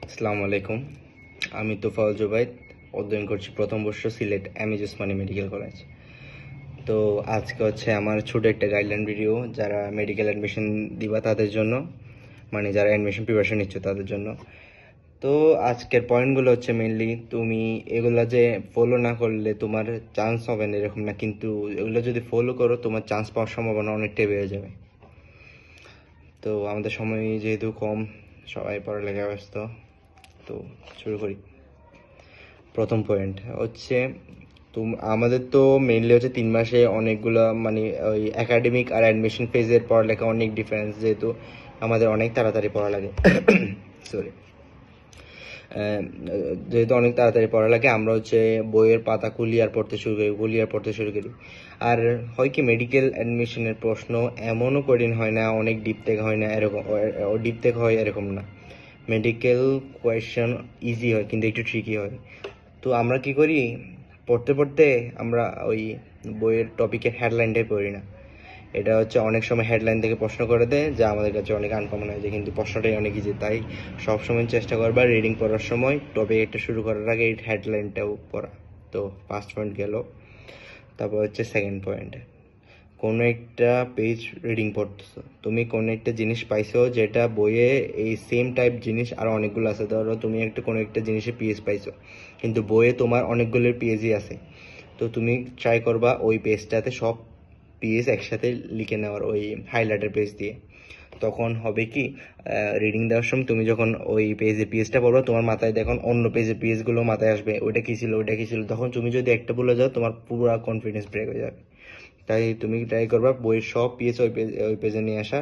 আসসালামু আলাইকুম। আমি তোফাউল জুবাইদ, অধ্যয়ন করছি প্রথম বর্ষ Sylhet MAG Osmani medical college. তো আজকে হচ্ছে আমার ছোট একটা গাইডলাইন ভিডিও, যারা মেডিকেল অ্যাডমিশন দিবা তাদের জন্য, মানে যারা অ্যাডমিশন প্রিপারেশন নিচ্ছে তাদের জন্য। তো আজকের পয়েন্টগুলো হচ্ছে মেইনলি, তুমি এগুলা যে ফলো না করলে তোমার চান্স হবে না এরকম না, কিন্তু এগুলো যদি ফলো করো তোমার চান্স পাওয়ার সম্ভাবনা অনেকটাই বেড়ে যাবে। তো আমাদের সময় যেহেতু কম, সবাই পড়ালেখায় ব্যস্ত, তো শুরু করি। প্রথম পয়েন্ট হচ্ছে, আমাদের তো মেইনলি হচ্ছে 3 মাসে অনেকগুলো, মানে ওই একাডেমিক আর অ্যাডমিশন ফেজের পড়ালেখা অনেক ডিফারেন্স, যেহেতু আমাদের অনেক তাড়াতাড়ি পড়া লাগে। সরি, যেহেতু অনেক তাড়াতাড়ি পড়া লাগে, আমরা হচ্ছে বইয়ের পাতা কুলিয়ার পড়তে শুরু করি। আর হয় কি, মেডিকেল অ্যাডমিশনের প্রশ্ন এমনও কঠিন হয় না, অনেক ডিপ টেক হয় না এরকম, ডিপ টেক হয় এরকম না। মেডিকেল কোয়েশ্চেন ইজি হয় কিন্তু একটু ট্রিকি হয়। তো আমরা কি করি, পড়তে পড়তে আমরা ওই বইয়ের টপিকের হেডলাইনটাই পড়ি না। এটা হচ্ছে অনেক সময় হেডলাইন থেকে প্রশ্ন করে দেয়, যা আমাদের কাছে অনেক আনকমন হয়ে যায়, কিন্তু প্রশ্নটাই অনেক ইজি। তাই সবসময় চেষ্টা করবা রিডিং পড়ার সময় টপিক একটা শুরু করার আগে এই হেডলাইনটাও পড়া। তো ফার্স্ট পয়েন্ট গেল। তারপর হচ্ছে সেকেন্ড পয়েন্ট, কোনো একটা পেজ রিডিং পড়তেছো, তুমি কোনো একটা জিনিস পাইছো যেটা বইয়ে এই সেম টাইপ জিনিস আর অনেকগুলো আছে। ধরো তুমি কোনো একটা জিনিসে পিএস পাইছো, কিন্তু বইয়ে তোমার অনেকগুলোর পিএসই আছে। তো তুমি ট্রাই করবা ওই পেজটাতে সব পিএস একসাথে লিখে নেওয়ার, ওই হাইলাইটার পেজ দিয়ে। তখন হবে কি, রিডিং দেওয়ার সময় তুমি যখন ওই পেজটা পড়বে, তোমার মাথায় দেখুন অন্য পেজের পিএসগুলো মাথায় আসবে, ওইটা কী ছিল ওইটা কী ছিল। তখন তুমি যদি একটা ভুলে যাও, তোমার পুরো কনফিডেন্স ব্রেক হয়ে যাবে। তাই তুমি ট্রাই করবা বইয়ের সব পিএস ওই পেজে নিয়ে আসা,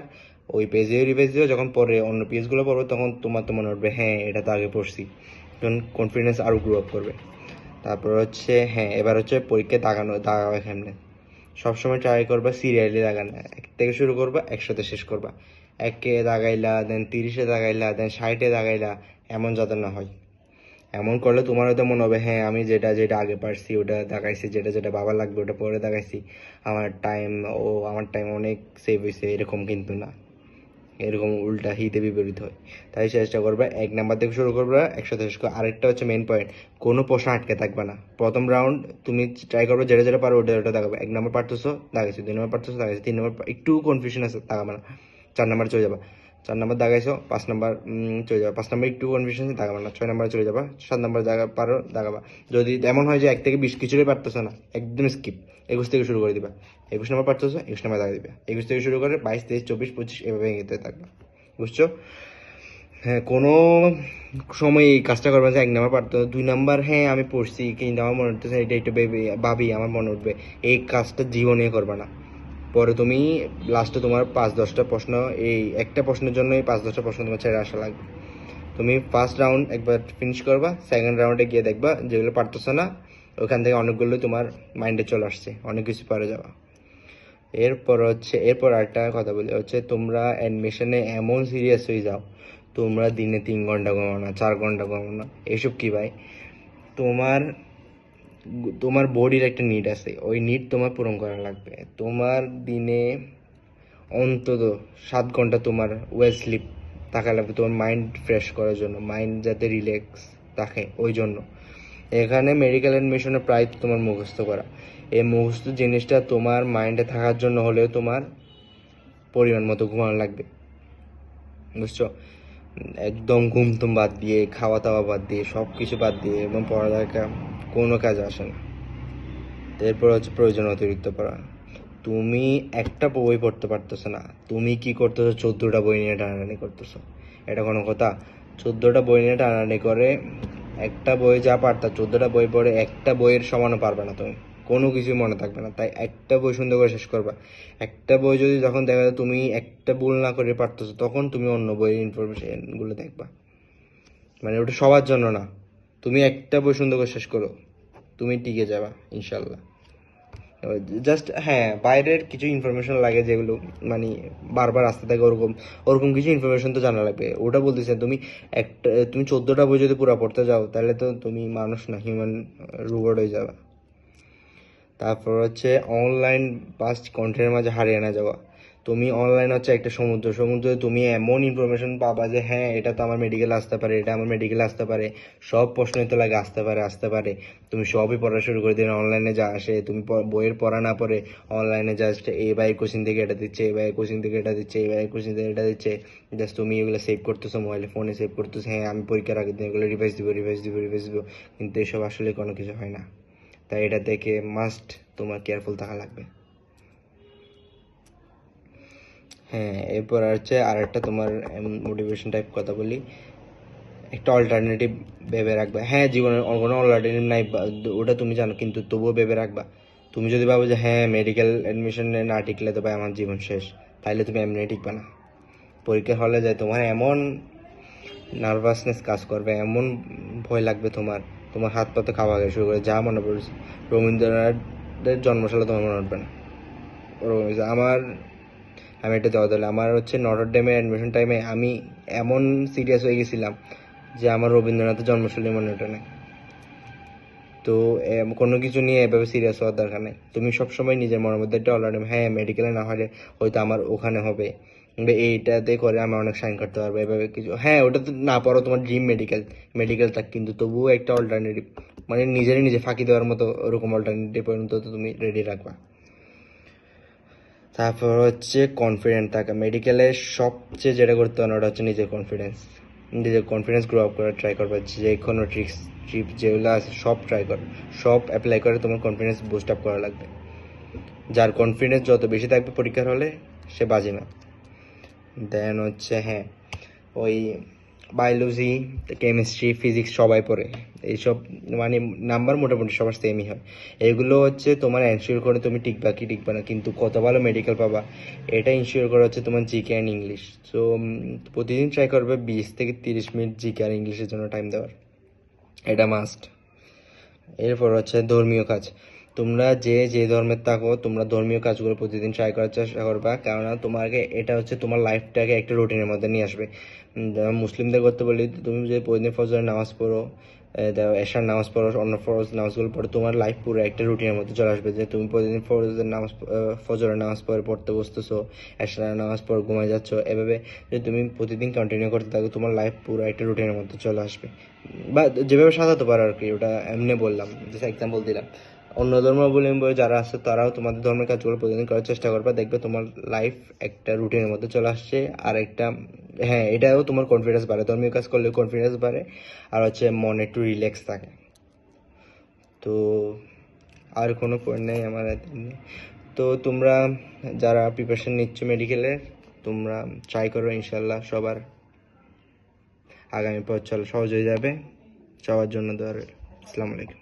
ওই পেজে রিভাইজ দিও। যখন পরে অন্য পেজগুলো পড়বে, তখন তোমার তো মনে হবে হ্যাঁ এটা তো আগে পড়ছি, তখন কনফিডেন্স আরও গ্রো আপ করবে। তারপর হচ্ছে, হ্যাঁ, এবার হচ্ছে পরীক্ষায় দাগাবে কেমনে। সবসময় ট্রাই করবা সিরিয়ালি দাগানো, এক থেকে শুরু করবা, একসাথে শেষ করবা। একে দাগাইলা, দেন 30-এ দাগাইলা, দেন 60-এ দাগাইলা, এমন যাতে না হয়। এমন করলে তোমার হয়তো মনে হবে হ্যাঁ আমি যেটা যেটা আগে পারছি ওটা দাগাইছি, যেটা যেটা বাবা লাগবে ওটা পরে দাগাইছি, আমার টাইম আমার টাইম অনেক সেভ হয়েছে, এরকম কিন্তু না। এরকম উল্টা হিতে বিপরীত হয়। তাই চেষ্টা করবে 1 নাম্বার থেকে শুরু করবে, একসাথে শেষ করবে। আরেকটা হচ্ছে মেইন পয়েন্ট, কোনো প্রশ্ন আটকে থাকবে না। প্রথম রাউন্ড তুমি ট্রাই করবে যেটা যেটা পারো ওটা ওটা দাগাবে। 1 নাম্বার পারতেছো দাগাইছো, 2 নাম্বার পারতেছো দাগাইছো, 3 নাম্বার একটু কনফিউশন আছে দাগাবে না, 4 নাম্বার চলে যাবা। 4 নাম্বার দাগাইছো, 5 নাম্বার চলে যাবা, 5 নাম্বার একটু কনফিউশন আছে দাগাবা না, 6 নাম্বার চলে যাবা, 7 নাম্বার জায়গা পারো দাগাবা। যদি এমন হয় যে 1 থেকে 20 কিছুটাই পারতেছো না, একদম স্কিপ, 21 থেকে শুরু করে দিবা। 21 নাম্বার পারতেছো, 21 নাম্বার দাগা দিবা, 21 থেকে শুরু করে 22, 23, 24, 25 এভাবে এগিয়ে থাকবা। বুঝছো? হ্যাঁ, কোনো সময় এই কাজটা করবে যে 1 নাম্বার পারতো, 2 নাম্বার হ্যাঁ আমি পড়ছি কিন্তু আমার মনে হচ্ছে এটা একটু ভাবি আমার মনে উঠবে, এই কাজটা জীবনে করবে না। পরে তুমি লাস্টে তোমার 5-10টা প্রশ্ন, এই একটা প্রশ্নের জন্য এই 5-10টা প্রশ্ন তোমার ছেড়ে আসা লাগবে। তুমি ফার্স্ট রাউন্ড একবার ফিনিশ করবা, সেকেন্ড রাউন্ডে গিয়ে দেখবা যেগুলো পারতেছো না ওখান থেকে অনেকগুলো তোমার মাইন্ডে চলে আসছে, অনেক কিছু পারে যাওয়া। এরপর আরেকটা কথা বলি হচ্ছে, তোমরা অ্যাডমিশনে এমন সিরিয়াস হয়ে যাও, তোমরা দিনে 3 ঘন্টা ঘুমাও না, 4 ঘন্টা ঘুমাও না। এসব কি ভাই? তোমার তোমার বডির একটা নিড আছে, ওই নিড তোমার পূরণ করা লাগবে। তোমার দিনে অন্তত 7 ঘন্টা তোমার ওয়েল স্লিপ থাকা লাগবে, তোমার মাইন্ড ফ্রেশ করার জন্য, মাইন্ড যাতে রিল্যাক্স থাকে ওই জন্য। এখানে মেডিকেল অ্যাডমিশনে প্রায় তোমার মুখস্থ করা, এই মুখস্থ জিনিসটা তোমার মাইন্ডে থাকার জন্য হলেও তোমার পরিমাণ মতো ঘুমানো লাগবে। বুঝছো? একদম ঘুম টুম বাদ দিয়ে, খাওয়া দাওয়া বাদ দিয়ে, সব কিছু বাদ দিয়ে এবং পড়ালেখা কোনো কাজে আসে না। এরপর হচ্ছে প্রয়োজন অতিরিক্ত পড়া। তুমি একটা বই পড়তে পারতেছো না, তুমি কি করতেছো, 14টা বই নিয়ে টানাটানি করতেছো। এটা কোনো কথা? 14টা বই নিয়ে টানাটানি করে একটা বই যা পারতা, 14টা বই পড়ে একটা বইয়ের সমানও পারবে না তুমি, কোনো কিছুই মনে থাকবে না। তাই একটা বই সুন্দর করে শেষ করবা। একটা বই যদি যখন দেখা যায় তুমি একটা ভুল না করে পারতেছো, তখন তুমি অন্য বইয়ের ইনফরমেশনগুলো দেখবা। মানে ওটা সবার জন্য না, তুমি একটা বই সুন্দর করে শেষ করো, তুমি টিকে যাবা ইনশাল্লাহ। জাস্ট হ্যাঁ, বাইরের কিছু ইনফরমেশন লাগে যেগুলো মানে বারবার আসতে থাকে, ওরকম ওরকম কিছু ইনফরমেশন তো জানা লাগবে। ওটা বলতেছে তুমি 14টা বই যদি পুরো পড়তে যাও, তাহলে তো তুমি মানুষ না, হিউম্যান রোবট হয়ে যাবে। তারপর হচ্ছে অনলাইন পাস্ট কন্টেন্টের মাঝে হারিয়ে না যাওয়া। তুমি অনলাইন হচ্ছে একটা সমুদ্র, সমুদ্রে তুমি এমন ইনফরমেশন পাবা যে হ্যাঁ এটা তো আমার মেডিকেল আসতে পারে, এটা আমার মেডিকেল আসতে পারে, সব প্রশ্নই তো লাগে আসতে পারে। তুমি সবই পড়া শুরু করে দিলে, অনলাইনে যা আসে তুমি বইয়ের পড়া না পড়ে অনলাইনে জাস্ট এই ভাই কোচিং থেকে এটা দিচ্ছে, এই ভাই কোচিং থেকে এটা দিচ্ছে, এই ভাই কোচিং থেকে এটা দিচ্ছে, জাস্ট তুমি এগুলো সেভ করতেছো মোবাইলে, ফোনে সেভ করতেছো, হ্যাঁ আমি পরীক্ষার আগের দিন এগুলো রিভাইজ দিব, কিন্তু এসব আসলে কোনো কিছু হয় না। তাই এটা দেখে মাস্ট তোমার কেয়ারফুল থাকা লাগবে। হ্যাঁ, এরপর হচ্ছে আর একটা তোমার মোটিভেশন টাইপ কথা বলি, একটা অল্টারনেটিভ ভেবে রাখবা। হ্যাঁ, জীবনের কোনো অল্টারনেটিভ নাই ওটা তুমি জানো, কিন্তু তবুও ভেবে রাখবা। তুমি যদি ভাবো যে হ্যাঁ মেডিকেল অ্যাডমিশনে না টিকলে তো ভাই আমার জীবন শেষ, তাইলে তুমি এমনি টিকবা না। পরীক্ষার হলে যায় তোমার এমন নার্ভাসনেস কাজ করবে, এমন ভয় লাগবে তোমার, তোমার হাত পাতে খাওয়া শুরু করে, যা মনে পড়ছে রবীন্দ্রনাথের জন্মশালা তোমার মনে উঠবে না। ওরকম হয়েছে আমার, আমি এটা দেওয়া দিলে আমার হচ্ছে নটর ডেমের অ্যাডমিশন টাইমে আমি এমন সিরিয়াস হয়ে গেছিলাম যে আমার রবীন্দ্রনাথের জন্মশৈলী মনে ওঠে না। তো কোনো কিছু নিয়ে এভাবে সিরিয়াস হওয়ার দরকার নেই। তুমি সবসময় নিজের মনের মধ্যে একটা অলরেডি হ্যাঁ মেডিকেলে না হলে হয়তো আমার ওখানে হবে, কিংবা এইটাতে করে আমি অনেক সাইন করতে পারবো, এভাবে কিছু। হ্যাঁ ওটা তো না পড়ো, তোমার ড্রিম মেডিকেল থাক, কিন্তু তবুও একটা অল্টারনেটিভ, মানে নিজে ফাঁকি দেওয়ার মতো ওরকম অল্টারনেটিভ পর্যন্ত তুমি রেডি রাখবা। তারপর হচ্ছে কনফিডেন্ট থাকা। মেডিকেলে সবচেয়ে যেটা করতে হবে ওটা হচ্ছে নিজের কনফিডেন্স গ্রো আপ করার ট্রাই করবে। যে কোনো ট্রিপ যেগুলো আছে সব ট্রাই করো, সব অ্যাপ্লাই করে তোমার কনফিডেন্স বুস্ট আপ করা লাগবে। যার কনফিডেন্স যত বেশি থাকবে পরীক্ষার হলে সে বাজে না। দেন হচ্ছে হ্যাঁ ওই বায়োলজি, কেমিস্ট্রি, ফিজিক্স সবাই পড়ে এইসব, মানে নাম্বার মোটামুটি সবার সেমই হয়। এগুলো হচ্ছে তোমার এনশিওর করে তুমি টিকবা কি টিকবা না, কিন্তু কত ভালো মেডিকেল পাবা এটা ইনশিওর করা হচ্ছে তোমার জিকে অ্যান্ড ইংলিশ। সো প্রতিদিন ট্রাই করবে 20 থেকে 30 মিনিট জিকে আর ইংলিশের জন্য টাইম দেওয়ার, এটা মাস্ট। এরপর হচ্ছে ধর্মীয় কাজ। তোমরা যে ধর্মের থাকো তোমরা ধর্মীয় কাজগুলো প্রতিদিন ট্রাই করার চেষ্টা করবা, কেননা তোমাকে এটা হচ্ছে তোমার লাইফটাকে একটা রুটিনের মধ্যে নিয়ে আসবে। যেমন মুসলিমদের করতে বলি, তুমি যদি প্রতিদিন ফজরের নামাজ পড়ো, এশার নামাজ পড়ো, অন্য ফরজ নামাজগুলো পড়ো, তোমার লাইফ পুরো একটা রুটিনের মধ্যে চলে আসবে। যে তুমি প্রতিদিন ফজরের নামাজ পড়তে বসতেছো, এশার নামাজ পড়ে ঘুমায় যাচ্ছ, এভাবে যদি তুমি প্রতিদিন কন্টিনিউ করতে থাকো তোমার লাইফ পুরো একটা রুটিনের মধ্যে চলে আসবে। বা যেভাবে সাজাতে পারো আর কি, ওটা এমনি বললাম, জাস্ট এক্সাম্পল দিলাম। অন্য ধর্মাবলম্বী যারা আছে তারাও তোমাদের ধর্মের কাজগুলো প্রতিদিন করার চেষ্টা করবে, দেখবে তোমার লাইফ একটা রুটিনের মধ্যে চলে আসছে। আর একটা হ্যাঁ এটাও তোমার কনফিডেন্স বাড়ে, ধর্মীয় কাজ করলে কনফিডেন্স বাড়ে, আর হচ্ছে মনে একটু রিল্যাক্স থাকে। তো আর কোনো পয়েন্ট নেই আমার এমনি। তো তোমরা যারা প্রিপারেশন নিচ্ছ মেডিকেলের, তোমরা ট্রাই করো, ইনশাল্লাহ সবার আগামী পথ চলা সহজ হয়ে যাবে। সবার জন্য দোয়া রইল। আসসালামু আলাইকুম।